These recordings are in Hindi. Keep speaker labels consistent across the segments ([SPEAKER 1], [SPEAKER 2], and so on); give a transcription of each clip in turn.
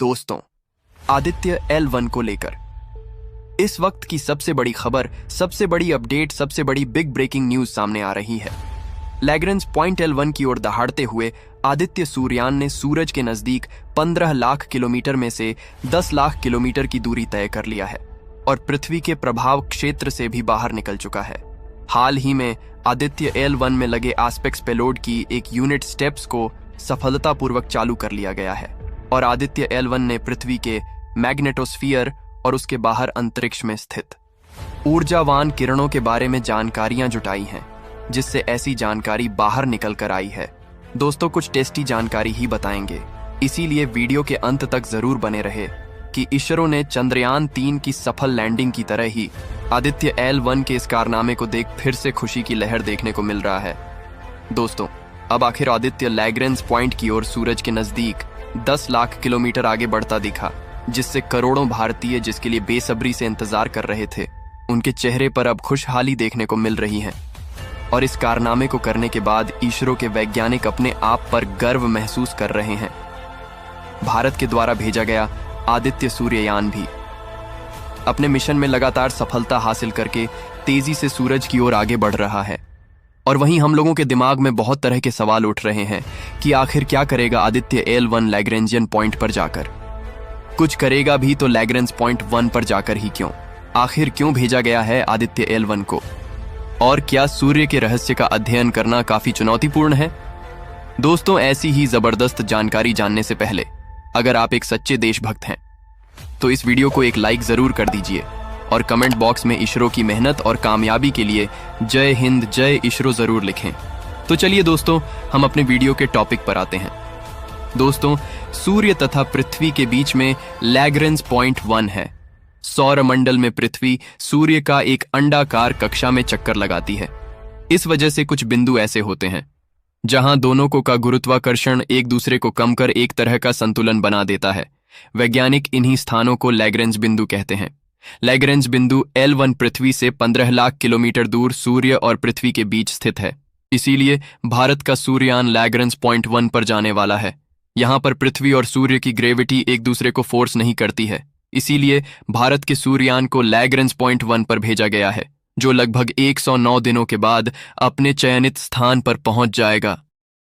[SPEAKER 1] दोस्तों, आदित्य L1 को लेकर इस वक्त की सबसे बड़ी खबर, सबसे बड़ी अपडेट, सबसे बड़ी बिग ब्रेकिंग न्यूज सामने आ रही है। लैग्रेंज पॉइंट L1 की ओर दहाड़ते हुए आदित्य सूर्ययान ने सूरज के नजदीक 15 लाख किलोमीटर में से 10 लाख किलोमीटर की दूरी तय कर लिया है और पृथ्वी के प्रभाव क्षेत्र से भी बाहर निकल चुका है। हाल ही में आदित्य L1 में लगे एस्पेक्स पेलोड की एक यूनिट स्टेप्स को सफलतापूर्वक चालू कर लिया गया है और आदित्य L1 ने पृथ्वी के मैग्नेटोस्फीयर और उसके बाहर अंतरिक्ष में स्थित ऊर्जावान किरणों के बारे में जानकारियां जुटाई हैं, जिससे ऐसी जानकारी बाहर निकल कर आई है। दोस्तों, कुछ टेस्टी जानकारी ही बताएंगे, इसीलिए वीडियो के अंत तक जरूर बने रहे कि इसरो ने चंद्रयान 3 की सफल लैंडिंग की तरह ही आदित्य L1 के इस कारनामे को देख फिर से खुशी की लहर देखने को मिल रहा है। दोस्तों, अब आखिर आदित्य लैग्रेंज पॉइंट की ओर सूरज के नजदीक 10 लाख किलोमीटर आगे बढ़ता दिखा, जिससे करोड़ों भारतीय जिसके लिए बेसब्री से इंतजार कर रहे थे, उनके चेहरे पर अब खुशहाली देखने को मिल रही है। और इस कारनामे को करने के बाद इसरो के वैज्ञानिक अपने आप पर गर्व महसूस कर रहे हैं। भारत के द्वारा भेजा गया आदित्य सूर्ययान भी अपने मिशन में लगातार सफलता हासिल करके तेजी से सूरज की ओर आगे बढ़ रहा है। और वहीं हम लोगों के दिमाग में बहुत तरह के सवाल उठ रहे हैं कि आखिर क्या करेगा आदित्य L1 लैग्रेंजियन पॉइंट पर जाकर। कुछ करेगा भी तो लैग्रेंज पॉइंट 1 पर जाकर ही क्यों? आखिर क्यों भेजा गया है आदित्य L1 को? और क्या सूर्य के रहस्य का अध्ययन करना काफी चुनौतीपूर्ण है? दोस्तों, ऐसी ही जबरदस्त जानकारी जानने से पहले अगर आप एक सच्चे देशभक्त हैं तो इस वीडियो को एक लाइक जरूर कर दीजिए और कमेंट बॉक्स में इसरो की मेहनत और कामयाबी के लिए जय हिंद, जय इसरो जरूर लिखें। तो चलिए दोस्तों, हम अपने वीडियो के टॉपिक पर आते हैं। दोस्तों, सूर्य तथा पृथ्वी के बीच में लैग्रेंज पॉइंट 1 है। सौरमंडल में पृथ्वी सूर्य का एक अंडाकार कक्षा में चक्कर लगाती है। इस वजह से कुछ बिंदु ऐसे होते हैं जहां दोनों को का गुरुत्वाकर्षण एक दूसरे को कम कर एक तरह का संतुलन बना देता है। वैज्ञानिक इन्हीं स्थानों को लैग्रेंज बिंदु कहते हैं। लैग्रेंज बिंदु L1 पृथ्वी से 15 लाख किलोमीटर दूर सूर्य और पृथ्वी के बीच स्थित है। इसीलिए भारत का सूर्ययान लैग्रेंज पॉइंट 1 पर जाने वाला है। यहां पर पृथ्वी और सूर्य की ग्रेविटी एक दूसरे को फोर्स नहीं करती है, इसीलिए भारत के सूर्ययान को लैग्रेंज पॉइंट 1 पर भेजा गया है, जो लगभग 109 दिनों के बाद अपने चयनित स्थान पर पहुंच जाएगा।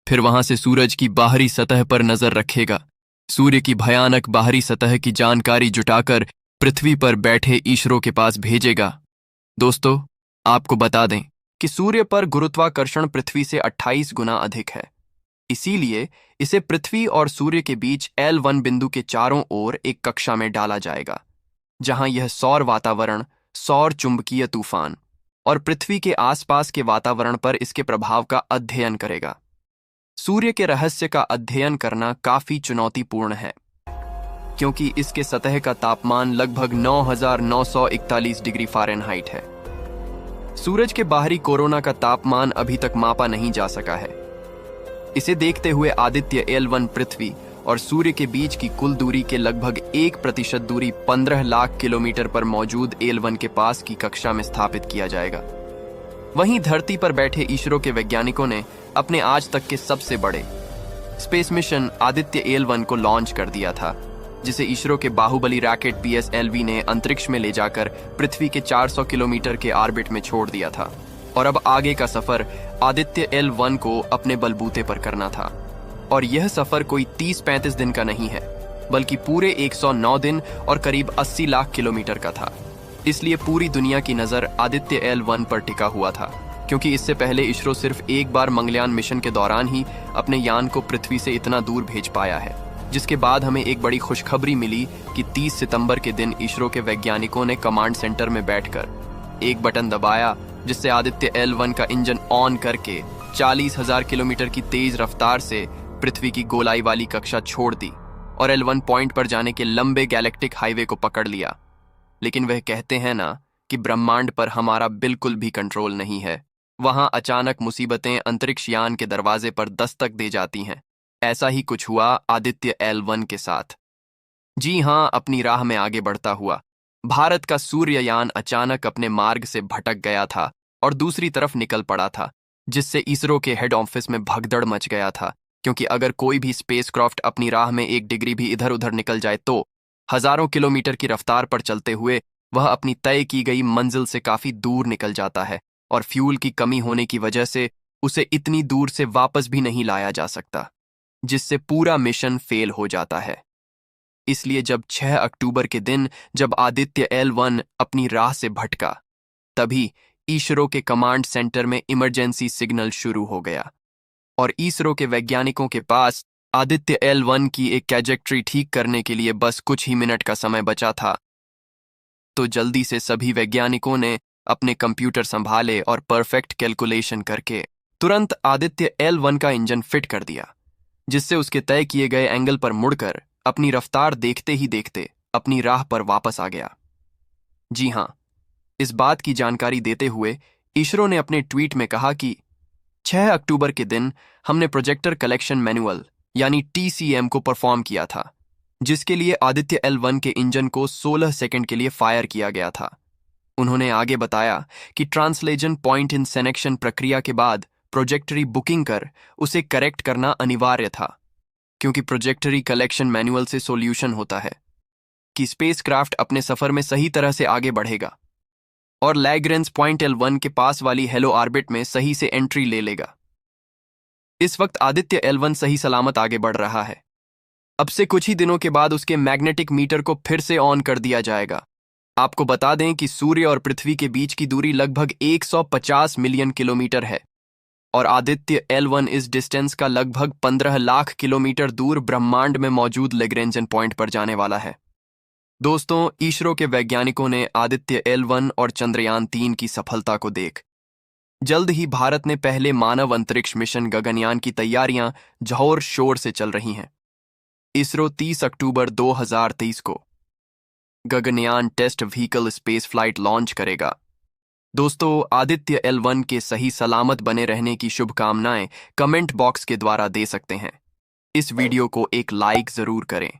[SPEAKER 1] फिर वहां से सूरज की बाहरी सतह पर नजर रखेगा। सूर्य की भयानक बाहरी सतह की जानकारी जुटाकर पृथ्वी पर बैठे इसरो के पास भेजेगा। दोस्तों, आपको बता दें कि सूर्य पर गुरुत्वाकर्षण पृथ्वी से 28 गुना अधिक है। इसीलिए इसे पृथ्वी और सूर्य के बीच L1 बिंदु के चारों ओर एक कक्षा में डाला जाएगा, जहां यह सौर वातावरण, सौर चुंबकीय तूफान और पृथ्वी के आसपास के वातावरण पर इसके प्रभाव का अध्ययन करेगा। सूर्य के रहस्य का अध्ययन करना काफी चुनौतीपूर्ण है, क्योंकि इसके सतह का तापमान लगभग 9,941 डिग्री फ़ारेनहाइट है। सूरज के बाहरी कोरोना का तापमान अभी तक मापा नहीं जा सका है। इसे देखते हुए आदित्य L1 पृथ्वी और सूर्य के बीच की कुल दूरी के लगभग 1% दूरी 15 लाख किलोमीटर पर मौजूद L1 के पास की कक्षा में स्थापित किया जाएगा। वहीं धरती पर बैठे इसरो के वैज्ञानिकों ने अपने आज तक के सबसे बड़े स्पेस मिशन आदित्य L1 को लॉन्च कर दिया था, जिसे इसरो के बाहुबली रॉकेट PSLV ने अंतरिक्ष में ले जाकर पृथ्वी के 400 किलोमीटर के ऑर्बिट में छोड़ दिया था। और अब आगे का सफर आदित्य L1 को अपने बलबूते पर करना था। और यह सफर कोई 30-35 दिन का नहीं है, बल्कि पूरे 109 दिन और करीब 80 लाख किलोमीटर का था। इसलिए पूरी दुनिया की नजर आदित्य L1 पर टिका हुआ था, क्योंकि इससे पहले इसरो सिर्फ एक बार मंगलयान मिशन के दौरान ही अपने यान को पृथ्वी से इतना दूर भेज पाया है। जिसके बाद हमें एक बड़ी खुशखबरी मिली कि 30 सितंबर के दिन इसरो के वैज्ञानिकों ने कमांड सेंटर में बैठकर एक बटन दबाया, जिससे आदित्य L1 का इंजन ऑन करके 40,000 किलोमीटर की तेज रफ्तार से पृथ्वी की गोलाई वाली कक्षा छोड़ दी और L1 पॉइंट पर जाने के लंबे गैलेक्टिक हाईवे को पकड़ लिया। लेकिन वह कहते हैं ना कि ब्रह्मांड पर हमारा बिल्कुल भी कंट्रोल नहीं है। वहां अचानक मुसीबतें अंतरिक्ष यान के दरवाजे पर दस्तक दे जाती हैं। ऐसा ही कुछ हुआ आदित्य L1 के साथ। जी हां, अपनी राह में आगे बढ़ता हुआ भारत का सूर्ययान अचानक अपने मार्ग से भटक गया था और दूसरी तरफ निकल पड़ा था, जिससे इसरो के हेड ऑफिस में भगदड़ मच गया था। क्योंकि अगर कोई भी स्पेसक्राफ्ट अपनी राह में 1 डिग्री भी इधर उधर निकल जाए तो हजारों किलोमीटर की रफ्तार पर चलते हुए वह अपनी तय की गई मंजिल से काफी दूर निकल जाता है और फ्यूल की कमी होने की वजह से उसे इतनी दूर से वापस भी नहीं लाया जा सकता, जिससे पूरा मिशन फेल हो जाता है। इसलिए जब 6 अक्टूबर के दिन जब आदित्य L1 अपनी राह से भटका, तभी इसरो के कमांड सेंटर में इमरजेंसी सिग्नल शुरू हो गया और इसरो के वैज्ञानिकों के पास आदित्य L1 की एक ट्रैजेक्टरी ठीक करने के लिए बस कुछ ही मिनट का समय बचा था। तो जल्दी से सभी वैज्ञानिकों ने अपने कंप्यूटर संभाले और परफेक्ट कैलकुलेशन करके तुरंत आदित्य L1 का इंजन फिट कर दिया, जिससे उसके तय किए गए एंगल पर मुड़कर अपनी रफ्तार देखते ही देखते अपनी राह पर वापस आ गया। जी हां, इस बात की जानकारी देते हुए इसरो ने अपने ट्वीट में कहा कि 6 अक्टूबर के दिन हमने प्रोजेक्टर कलेक्शन मैनुअल यानी TCM को परफॉर्म किया था, जिसके लिए आदित्य L1 के इंजन को 16 सेकंड के लिए फायर किया गया था। उन्होंने आगे बताया कि ट्रांसलेशन पॉइंट इन सेलेक्शन प्रक्रिया के बाद प्रोजेक्टरी बुकिंग कर उसे करेक्ट करना अनिवार्य था, क्योंकि प्रोजेक्टरी कलेक्शन मैनुअल से सॉल्यूशन होता है कि स्पेसक्राफ्ट अपने सफर में सही तरह से आगे बढ़ेगा और लैग्रेंज पॉइंट L1 के पास वाली हेलो ऑर्बिट में सही से एंट्री ले लेगा। इस वक्त आदित्य L1 सही सलामत आगे बढ़ रहा है। अब से कुछ ही दिनों के बाद उसके मैग्नेटिक मीटर को फिर से ऑन कर दिया जाएगा। आपको बता दें कि सूर्य और पृथ्वी के बीच की दूरी लगभग 150 मिलियन किलोमीटर है और आदित्य L1 इस डिस्टेंस का लगभग 15 लाख किलोमीटर दूर ब्रह्मांड में मौजूद लैग्रेंजन पॉइंट पर जाने वाला है। दोस्तों, इसरो के वैज्ञानिकों ने आदित्य L1 और चंद्रयान-3 की सफलता को देख जल्द ही भारत ने पहले मानव अंतरिक्ष मिशन गगनयान की तैयारियां जोर शोर से चल रही हैं। इसरो 30 अक्टूबर 2023 को Gaganyaan test vehicle space flight launch करेगा। दोस्तों, आदित्य L1 के सही सलामत बने रहने की शुभकामनाएं कमेंट बॉक्स के द्वारा दे सकते हैं। इस वीडियो को एक लाइक जरूर करें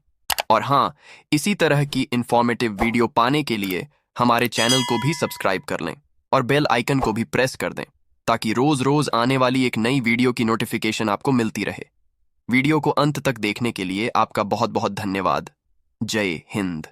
[SPEAKER 1] और हाँ, इसी तरह की इंफॉर्मेटिव वीडियो पाने के लिए हमारे चैनल को भी सब्सक्राइब कर लें और बेल आइकन को भी प्रेस कर दें, ताकि रोज रोज आने वाली एक नई वीडियो की नोटिफिकेशन आपको मिलती रहे। वीडियो को अंत तक देखने के लिए आपका बहुत बहुत धन्यवाद। जय हिंद।